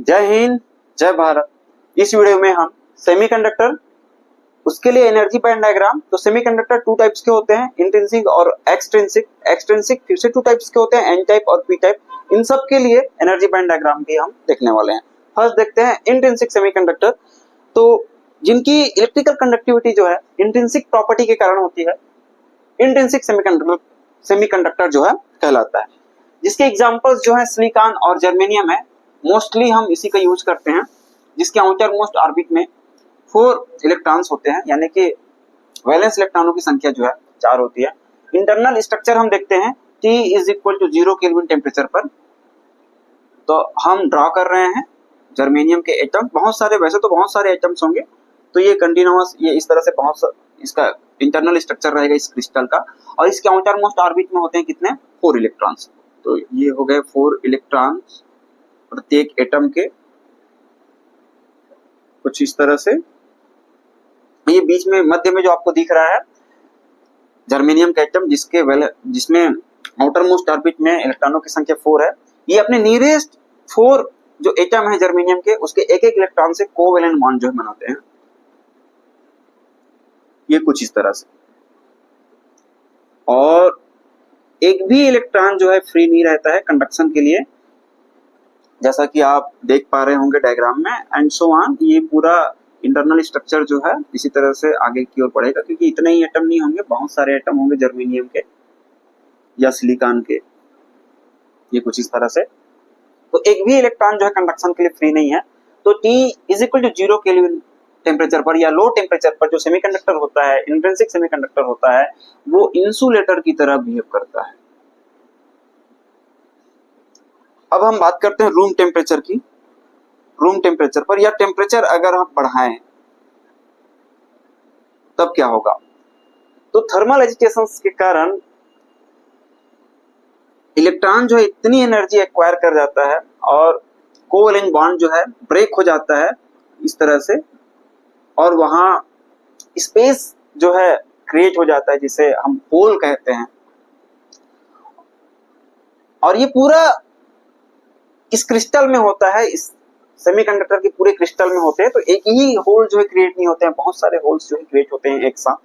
जय हिंद, जय भारत। इस वीडियो में हम सेमीकंडक्टर, उसके लिए एनर्जी बैंड डायग्राम। तो सेमीकंडक्टर टू टाइप्स के होते हैं, इंट्रिंसिक और एक्सट्रिंसिक। एक्सट्रिंसिक फिर से टू टाइप्स के होते हैं, एन टाइप और पी टाइप। इन सब के लिए एनर्जी बैंड डायग्राम भी हम देखने वाले हैं। फर्स्ट देखते हैं इंट्रिंसिक सेमीकंडक्टर। तो जिनकी इलेक्ट्रिकल कंडक्टिविटी जो है इंट्रिंसिक प्रॉपर्टी के कारण होती है, इंट्रिंसिक सेमीकंडक्टर जो है कहलाता है। जिसके एग्जांपल्स जो है सिलिकॉन और जर्मेनियम है। मोस्टली हम इसी का यूज करते हैं, जिसके आउटर मोस्ट ऑर्बिट में 4 इलेक्ट्रॉन्स होते हैं, यानी कि वैलेंस इलेक्ट्रॉनों की संख्या जो है 4 होती है। इंटरनल स्ट्रक्चर हम देखते हैं T is equal to 0 kelvin temperature पर। तो हम ड्रॉ कर रहे हैं जर्मेनियम के एटम। बहुत सारे, वैसे तो बहुत सारे एटम्स होंगे, तो ये कंटिन्यूअस, ये इस तरह से इसका इंटरनल स्ट्रक्चर रहेगा इस क्रिस्टल का। और इसके आउटर मोस्ट ऑर्बिट में होते हैं कितने, 4 इलेक्ट्रॉन्स। तो ये हो गए 4 इलेक्ट्रॉन्स प्रत्येक एटम के, कुछ इस तरह से। ये बीच में मध्य में जो आपको दिख रहा है जर्मेनियम का एटम, जिसमें आउटर मोस्ट ऑर्बिट में इलेक्ट्रॉनों की संख्या 4 है। ये अपने नियरेस्ट 4 जो एटम है जर्मेनियम के, उसके एक एक इलेक्ट्रॉन से कोवेलेंट बॉन्ड जो है बनाते हैं। ये कुछ इस तरह से। और एक भी इलेक्ट्रॉन जो है फ्री नहीं रहता है कंडक्शन के लिए, जैसा कि आप देख पा रहे होंगे डायग्राम में, एंड सो ऑन। ये पूरा इंटरनल स्ट्रक्चर जो है इसी तरह से आगे की ओर बढ़ेगा, क्योंकि इतने ही एटम नहीं होंगे, बहुत सारे एटम होंगे जर्मेनियम के या सिलिकॉन के। ये कुछ इस तरह से। तो एक भी इलेक्ट्रॉन जो है कंडक्शन के लिए फ्री नहीं है। तो T is equal to 0 kelvin temperature पर या लो टेम्परेचर पर जो सेमीकंडक्टर होता है, इंट्रिंसिक सेमीकंडक्टर होता है, वो इंसुलेटर की तरह बिहेव करता है। अब हम बात करते हैं रूम टेम्परेचर की। रूम टेम्परेचर पर या टेम्परेचर अगर हम बढ़ाएं तब क्या होगा। तो थर्मल एजिटेशन के कारण इलेक्ट्रॉन जो है इतनी एनर्जी एक्वायर कर जाता है और कोवेलेंट बॉन्ड जो है ब्रेक हो जाता है इस तरह से, और वहां स्पेस जो है क्रिएट हो जाता है, जिसे हम होल कहते हैं। और ये पूरा इस क्रिस्टल में होता है, इस सेमीकंडक्टर के पूरे क्रिस्टल में होते हैं। तो एक ही होल जो है क्रिएट नहीं होते हैं, बहुत सारे होल्स जो है क्रिएट होते हैं एक साथ।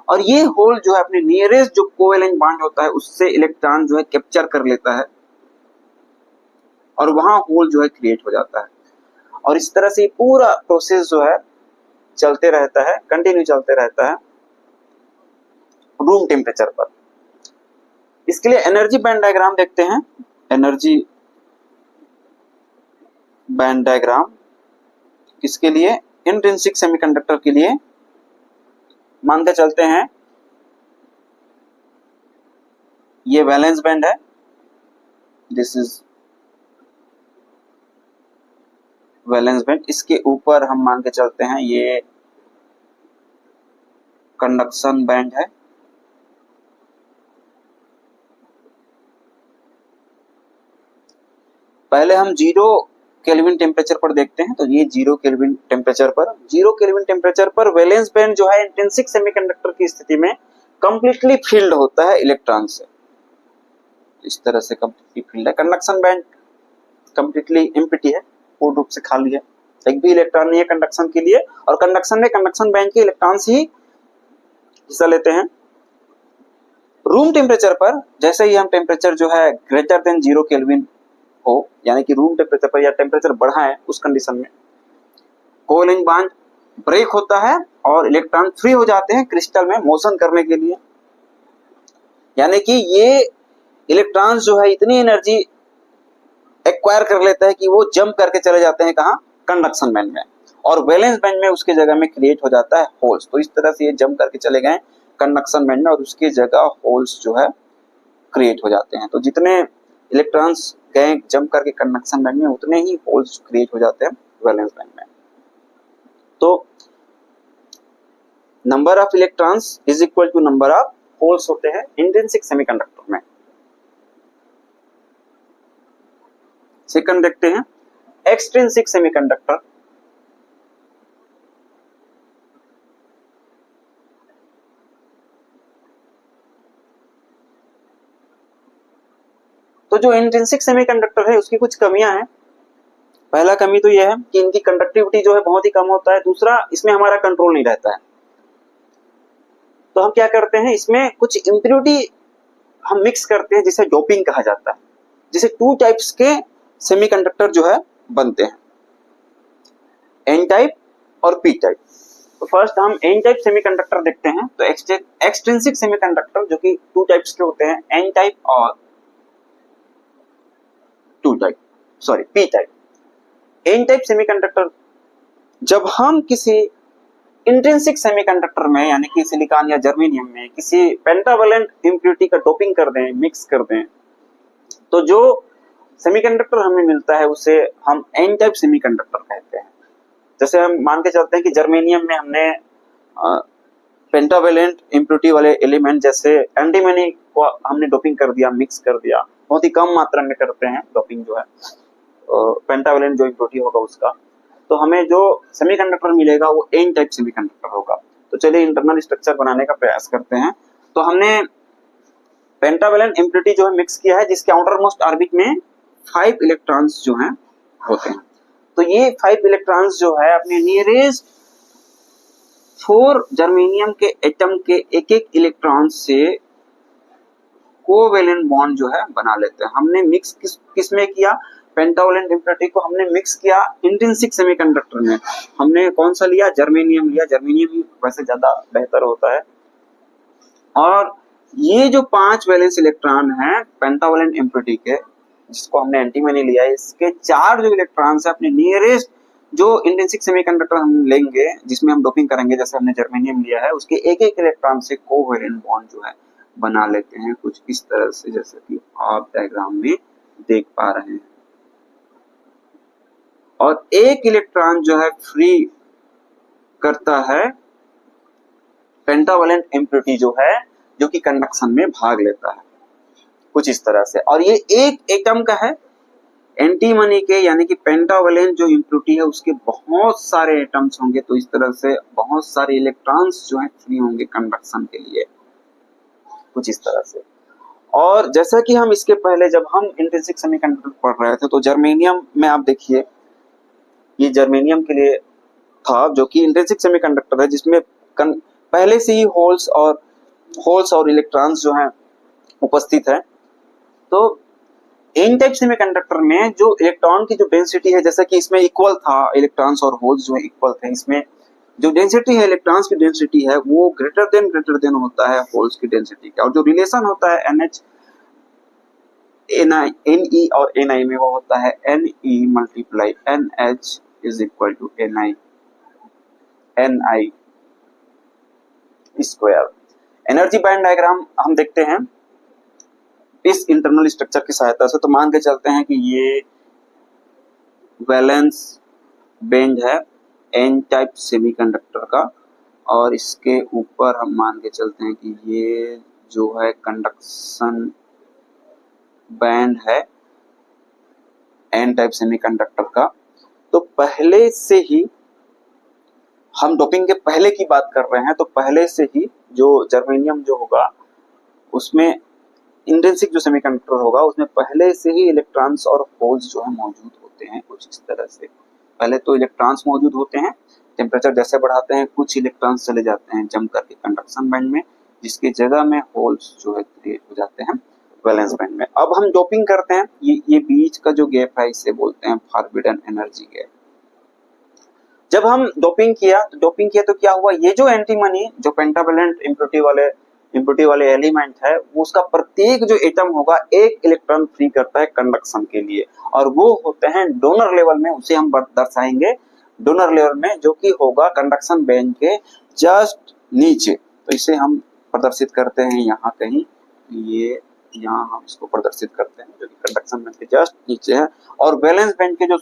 और ये होल जो है अपने नियरेस्ट जो कोवेलेंट बॉन्ड होता है उससे इलेक्ट्रॉन जो है कैप्चर कर लेता है और वहां होल जो है क्रिएट हो जाता है। और इस तरह से पूरा प्रोसेस जो है चलते रहता है, कंटिन्यू चलते रहता है रूम टेम्परेचर पर। इसके लिए एनर्जी बैंड डायग्राम देखते हैं। एनर्जी बैंड डायग्राम किसके लिए, इंट्रिंसिक सेमीकंडक्टर के लिए। मान के चलते हैं ये वैलेंस बैंड है, दिस इज वैलेंस बैंड। इसके ऊपर हम मान के चलते हैं ये कंडक्शन बैंड है। पहले हम 0 केल्विन टेम्परेचर पर देखते हैं। तो ये 0 केल्विन टेम्परेचर पर वैलेंस बैंड जो है इंट्रिंसिक सेमीकंडक्टर की स्थिति में कंप्लीटली फिल्ड होता है इलेक्ट्रॉन से। इस तरह से कंप्लीटली फिल्ड है। कंडक्शन बैंड कंप्लीटली एम्प्टी है, पूर्ण रूप से खाली है, एक भी इलेक्ट्रॉन नहीं है कंडक्शन के लिए। और कंडक्शन में कंडक्शन बैंड के इलेक्ट्रॉन्स ही हिस्सा लेते हैं। रूम टेम्परेचर पर जैसे ही हम टेम्परेचर जो है ग्रेटर देन 0 केल्विन हो, यानी कि रूम टेम्परेचर पर या टेम्परेचर बढ़ाएं, उस कंडीशन में कोवेलेंट बॉन्ड ब्रेक होता है और इलेक्ट्रॉन फ्री हो जाते हैं क्रिस्टल में मोशन करने के लिए। यानी कि ये इलेक्ट्रॉन्स जो है इतनी एनर्जी एक्वायर कर लेता है कि वो जंप करके चले जाते हैं कहाँ, कंडक्शन बैंड में। और वैलेंस बैंड में उसके जगह में क्रिएट हो जाता है होल्स। तो इस तरह से ये जंप करके चले गए कंडक्शन बैंड में और उसकी जगह होल्स जो है क्रिएट हो जाते हैं। तो जितने इलेक्ट्रॉन्स गए जंप करके कंडक्शन बैंड में, उतने ही होल्स क्रिएट हो जाते हैं वैलेंस बैंड में। तो number of electrons is equal to number of holes होते हैं इंट्रिंसिक सेमीकंडक्टर में। सेकंड देखते हैं एक्सट्रिंसिक सेमीकंडक्टर। तो जो इंट्रिंसिक सेमीकंडक्टर है उसकी कुछ कमियां हैं। पहला कमी तो यह है कि इनकी कंडक्टिविटी जो है बहुत ही कम होता है। दूसरा, इसमें हमारा कंट्रोल नहीं रहता है। तो हम क्या करते हैं, इसमें कुछ इम्प्योरिटी हम मिक्स करते हैं जिसे डोपिंग कहा जाता है, जिसे 2 टाइप्स के सेमीकंडक्टर जो है बनते हैं, एन टाइप और पी टाइप। तो फर्स्ट हम एन टाइप सेमीकंडक्टर देखते हैं। तो एक्सट्रिंसिक सेमीकंडक्टर जो कि 2 टाइप्स के होते हैं, एन टाइप और P type. N type semiconductor, जब हम किसी इंट्रिंसिक सेमीकंडक्टर में यानी कि सिलिकॉन या जर्मेनियम में किसी पेंटावैलेंट इम्प्योरिटी का डोपिंग कर दें, मिक्स कर दें, तो जो सेमीकंडक्टर हमें मिलता है उसे हम एन टाइप सेमीकंडक्टर कहते हैं। जैसे हम मान के चलते हैं कि जर्मेनियम में हमने पेंटावैलेंट इम्प्योरिटी वाले एलिमेंट जैसे एंटीमनी को हमने डोपिंग कर दिया, मिक्स कर दिया, बहुत ही कम मात्रा में करते हैं डोपिंग जो है पेंटावैलेंट जो इम्प्योरिटी होगा उसका, तो हमें जो सेमीकंडक्टर मिलेगा वो एन टाइप सेमीकंडक्टर होगा। तो चलिए इंटरनल स्ट्रक्चर बनाने का प्रयास करते हैं। तो हमने पेंटावैलेंट इम्प्योरिटी जो है मिक्स किया है, जिसके आउटर मोस्ट ऑर्बिट में 5 इलेक्ट्रॉन्स जो हैं होते हैं। तो ये 5 इलेक्ट्रॉन्स जो है अपने नियरेस्ट 4 जर्मेनियम के एटम के एक इलेक्ट्रॉन से कोवेलेंट बॉन्ड जो है बना लेते हैं। हमने मिक्स किस में किया, पेंटावैलेंट इम्प्योरिटी को हमने मिक्स किया इंट्रिंसिक सेमीकंडक्टर में। हमने कौन सा लिया, जर्मेनियम लिया। जर्मेनियम ही वैसे ज्यादा बेहतर होता है। और ये जो 5 वैलेंस इलेक्ट्रॉन है पेंटावैलेंट इम्प्योरिटी के, जिसको हमने एंटीमनी लिया है, इसके 4 जो इलेक्ट्रॉन्स है अपने नियरेस्ट जो इंट्रिंसिक सेमीकंडक्टर हम लेंगे जिसमें हम डोपिंग करेंगे, जैसे हमने जर्मेनियम लिया है, उसके एक इलेक्ट्रॉन से कोवेलेंट बॉन्ड जो है बना लेते हैं कुछ इस तरह से, जैसे कि आप डायग्राम में देख पा रहे हैं। और एक इलेक्ट्रॉन जो है फ्री करता है पेंटावैलेंट इम्प्योरिटी जो है, जो कि कंडक्शन में भाग लेता है कुछ इस तरह से। और ये एक एटम का है, एंटीमनी के यानी कि पेंटावैलेंट जो इम्प्योरिटी है उसके बहुत सारे एटम्स होंगे, तो इस तरह से बहुत सारे इलेक्ट्रॉन्स जो है फ्री होंगे कंडक्शन के लिए कुछ इस तरह से। और जैसा कि हम इसके पहले जब हम इंट्रिंसिक सेमीकंडक्टर पढ़ रहे थे, तो जर्मेनियम में आप देखिए, ये जर्मेनियम के लिए था जो कि इंट्रिंसिक सेमीकंडक्टर है, जिसमें पहले से ही होल्स और इलेक्ट्रॉन्स जो हैं उपस्थित है। तो एन टाइप सेमीकंडक्टर में जो इलेक्ट्रॉन की जो डेंसिटी है, जैसा कि इसमें इक्वल था, इलेक्ट्रॉन्स और होल्स जो है इक्वल थे, इसमें जो डेंसिटी है इलेक्ट्रॉन्स की डेंसिटी है वो ग्रेटर देन होता है होल्स की डेंसिटी का। और जो रिलेशन होता है NH Ne और Ni में, वो होता है Ne multiply NH is equal to Ni square. Energy band diagram हम देखते हैं इस इंटरनल स्ट्रक्चर की सहायता से। तो मान के चलते हैं कि ये वैलेंस बैंड है एन टाइप सेमीकंडक्टर का, और इसके ऊपर हम मान के चलते हैं कि ये जो है कंडक्शन बैंड है एन टाइप सेमीकंडक्टर का। तो पहले से ही हम डोपिंग के पहले की बात कर रहे हैं, तो पहले से ही जो जर्मेनियम जो होगा उसमें इंट्रिंसिक जो सेमीकंडक्टर होगा उसमें पहले से ही इलेक्ट्रॉन्स और होल्स जो है मौजूद होते हैं कुछ इस तरह से। पहले तो इलेक्ट्रॉन्स मौजूद होते हैं, टेम्परेचर जैसे बढ़ाते हैं कुछ इलेक्ट्रॉन्स चले जाते हैं जम करके कंडक्शन बैंड में, जिसकी जगह में होल्स जो है क्रिएट हो जाते हैं वैलेंस बैंड में। अब हम डोपिंग करते हैं, ये बीच का जो गैप है इसे बोलते हैं फॉरबिडन एनर्जी गैप। जब हम डोपिंग किया तो क्या हुआ, ये जो एंटीमनी जो पेंटावैलेंट इम्प्योरिटी वाले एलिमेंट है, वो उसका प्रत्येक जो एटम होगा एक इलेक्ट्रॉन फ्री करता है कंडक्शन के लिए, और वो होते हैं डोनर लेवल में, उसे हम दर्शाएंगे डोनर लेवल में, जो कि होगा कंडक्शन बैंड के जस्ट नीचे। तो इसे हम प्रदर्शित करते हैं यहाँ कहीं, ये यहाँ हम इसको प्रदर्शित करते हैं जो कि कंडक्शन बैंड के जस्ट नीचे है। और वैलेंस बैंड के जो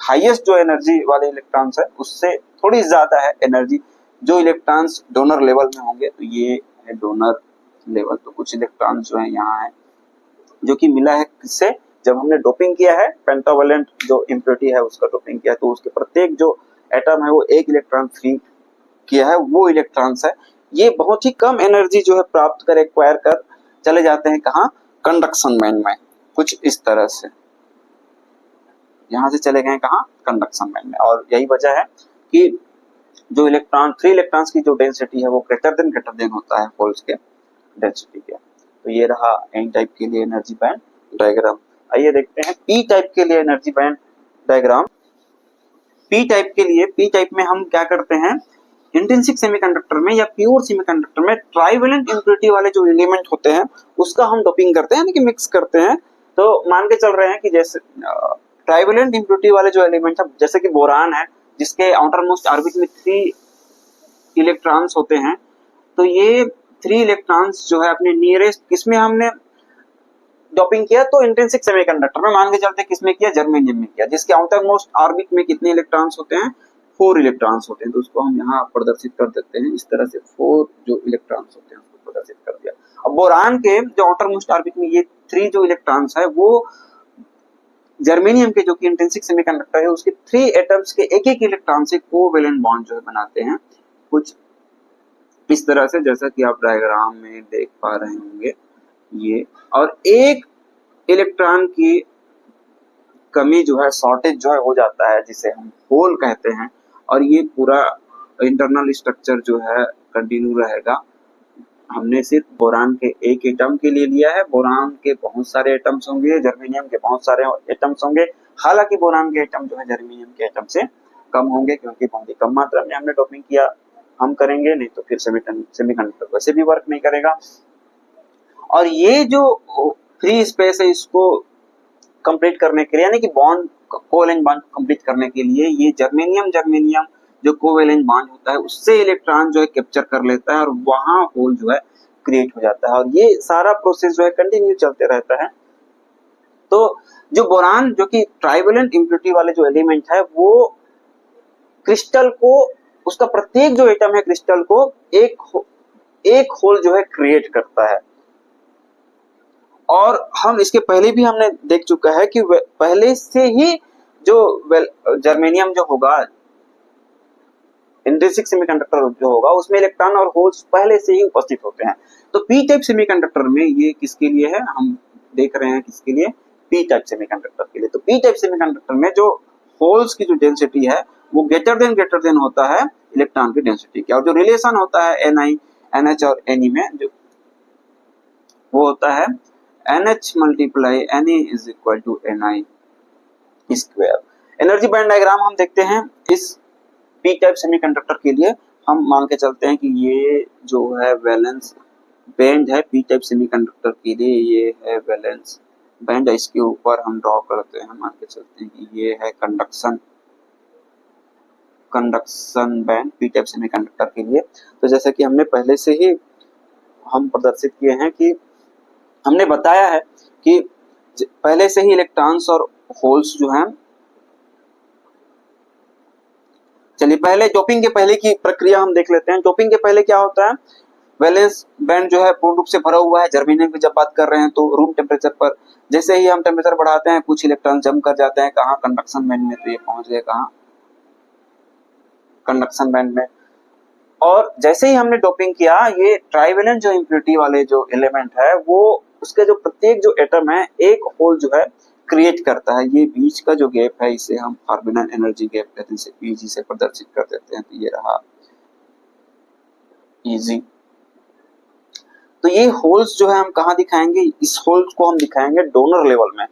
हाईएस्ट जो एनर्जी वाले इलेक्ट्रॉन्स है उससे थोड़ी ज्यादा है एनर्जी जो इलेक्ट्रॉन्स डोनर लेवल में होंगे। तो ये है डोनर लेवल। तो कुछ इलेक्ट्रॉन्स जो है यहाँ है, जो कि मिला है किससे, जब हमने डोपिंग किया है पेंटावैलेंट जो इम्प्योरिटी है उसका डोपिंग किया है, तो उसके प्रत्येक जो एटम है वो एक इलेक्ट्रॉन फ्री किया है, वो इलेक्ट्रॉन्स है। ये बहुत ही कम एनर्जी जो है प्राप्त कर एक्वायर कर चले जाते हैं कहाँ, कंडक्शन बैंड में कुछ इस तरह से। यहाँ से चले गए कहाँ, कंडक्शन बैंड में। और यही वजह है कि जो इलेक्ट्रॉन, फ्री इलेक्ट्रॉन्स की जो डेंसिटी है वो ग्रेटर देन होता है होल्स के डेंसिटी के। तो ये रहा एन टाइप के लिए एनर्जी बैंड डायग्राम। आइए देखते हैं पी टाइप के लिए energy band diagram. P type के लिए, पी टाइप में हम क्या करते हैं, इंट्रिंसिक सेमीकंडक्टर में या प्योर सेमीकंडक्टर में ट्राइवेलेंट इम्प्योरिटी वाले जो एलिमेंट होते हैं उसका हम डोपिंग करते हैं, यानी कि मिक्स करते हैं। तो मान के चल रहे हैं कि जैसे ट्राइवेलेंट इम्प्योरिटी वाले जो एलिमेंट है, जैसे कि बोरान है जिसके आउटर मोस्ट ऑर्बिट में 3 इलेक्ट्रॉन्स होते हैं, तो ये 3 इलेक्ट्रॉन्स जो है अपने नियरेस्ट, किसमें हमने डोपिंग किया, तो इंट्रिंसिक सेमीकंडक्टर में मान के चलते किसमें किया, जर्मेनियम में किया, जिसके आउटर मोस्ट ऑर्बिट में कितने इलेक्ट्रॉन्स होते हैं, 4 इलेक्ट्रॉन्स होते हैं। तो उसको हम यहाँ प्रदर्शित कर देते हैं, इस तरह से 4 जो इलेक्ट्रॉन्स होते हैं उसको प्रदर्शित कर दिया। अब बोरान के जो आउटर मोस्ट ऑर्बिट में ये 3 जो इलेक्ट्रॉन्स है वो जर्मेनियम के, जो कि इंट्रिंसिक सेमीकंडक्टर है, उसके 3 एटम्स के एक इलेक्ट्रॉन से कोवेलेंट बॉन्ड जो है बनाते हैं, कुछ इस तरह से, जैसा कि आप डायग्राम में देख पा रहे होंगे ये। और एक इलेक्ट्रॉन की कमी जो है, शॉर्टेज जो है हो जाता है, जिसे हम होल कहते हैं। और ये पूरा इंटरनल स्ट्रक्चर जो है कंटिन्यू रहेगा। हमने सिर्फ बोरान के एक एटम के लिए लिया है, बोरान के बहुत सारे एटम्स होंगे, जर्मेनियम के बहुत सारे एटम्स होंगे। हालांकि बोरान के एटम जो है जर्मेनियम के एटम से कम होंगे, क्योंकि बहुत ही कम मात्रा में हमने डोपिंग किया। हम करेंगे नहीं तो फिर सेमीकंडक्टर वैसे भी वर्क नहीं करेगा। और ये जो फ्री स्पेस है इसको कंप्लीट करने के लिए, यानी कि बॉन्ड, कोवेलेंट बॉन्ड कंप्लीट करने के लिए, ये जर्मेनियम जो कोवेलेंट बॉन्ड होता है उससे इलेक्ट्रॉन जो है कैप्चर कर लेता है और वहां होल जो है क्रिएट हो जाता है। और ये सारा प्रोसेस जो है कंटिन्यू चलते रहता है। तो जो बोरान, जो कि ट्राइवेलेंट इम्प्योरिटी वाले जो एलिमेंट है, वो क्रिस्टल को, उसका प्रत्येक जो एटम है क्रिस्टल को एक होल जो है क्रिएट करता है। और हम इसके पहले भी हमने देख चुका है कि पहले से ही जो जर्मेनियम जो होगा, इंट्रिंसिक सेमीकंडक्टर जो होगा, उसमें इलेक्ट्रॉन और होल्स पहले से ही उपस्थित होते हैं। तो पी टाइप सेमीकंडक्टर में ये किसके लिए है, हम देख रहे हैं किसके लिए, पी टाइप सेमीकंडक्टर के लिए। तो पी टाइप सेमीकंडक्टर में जो होल्स की जो डेंसिटी है वो ग्रेटर देन होता है इलेक्ट्रॉन की डेंसिटी के। और जो रिलेशन होता है NH और Ne में, जो वो होता है NH multiply Na is equal to Ni square. Energy band diagram हम देखते हैं इस पी टाइप सेमीकंडक्टर के लिए। हम मान के चलते हैं कि ये जो है वैलेंस बैंड है पी टाइप सेमीकंडक्टर के लिए, ये है वैलेंस बैंड। इसके ऊपर हम ड्रॉ करते हैं, मान के चलते हैं कि ये है conduction band P type semiconductor के लिए। तो जैसा कि हमने पहले से ही हम प्रदर्शित किए हैं कि हमने बताया है कि पहले से ही इलेक्ट्रॉन्स और होल्स जो हैं, चलिए पहले डोपिंग के पहले की प्रक्रिया हम देख लेते हैं। डोपिंग के पहले क्या होता है, वैलेंस बैंड जो है पूर्ण रूप से भरा हुआ है। जर्मेनियम की जब बात कर रहे हैं तो रूम टेम्परेचर पर जैसे ही हम टेम्परेचर बढ़ाते हैं कुछ इलेक्ट्रॉन जम कर जाते हैं कहाँ, कंडक्शन बैंड में। तो ये पहुंच गए कहाँ, कंडक्शन बैंड में। और जैसे ही हमने डोपिंग किया, ये ट्राइवेलेंट जो इम्प्योरिटी वाले जो एलिमेंट है वो उसके जो प्रत्येक जो एटम है एक होल जो है क्रिएट करता है। ये बीच का जो गैप है इसे हम फार्बिनन एनर्जी गैप कहते हैं, इसे Eg से प्रदर्शित कर देते हैं। तो ये रहा Eg। तो ये होल्स जो है हम कहाँ दिखाएंगे, इस होल्स को हम दिखाएंगे डोनर लेवल में,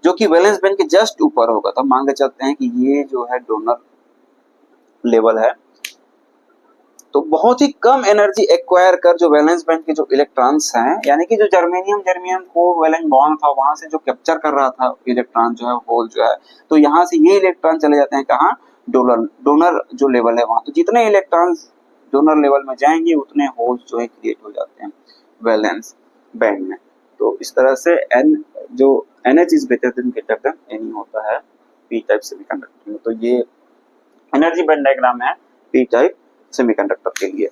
जो कि वैलेंस बैंड के जस्ट ऊपर होगा। तो मान के चलते हैं कि ये जो है डोनर लेवल है। तो बहुत ही कम एनर्जी एक्वायर कर जो वैलेंस बैंड के जो इलेक्ट्रॉन्स हैं, यानी कि जो जर्मेनियम को वैलेंस बॉन्ड था वहां से जो कैप्चर कर रहा था इलेक्ट्रॉन जो है, होल जो है, तो यहाँ से ये इलेक्ट्रॉन चले जाते हैं कहाँ, डोनर जो लेवल है वहां। तो जितने इलेक्ट्रॉन्स डोनर लेवल में जाएंगे उतने होल्स जो है क्रिएट हो जाते हैं वैलेंस बैंड में। तो इस तरह से NH is greater than Ni होता है पी टाइप सेमीकंडक्टर में। तो ये एनर्जी बैंड डायग्राम है पी टाइप सेमीकंडक्टर के लिए।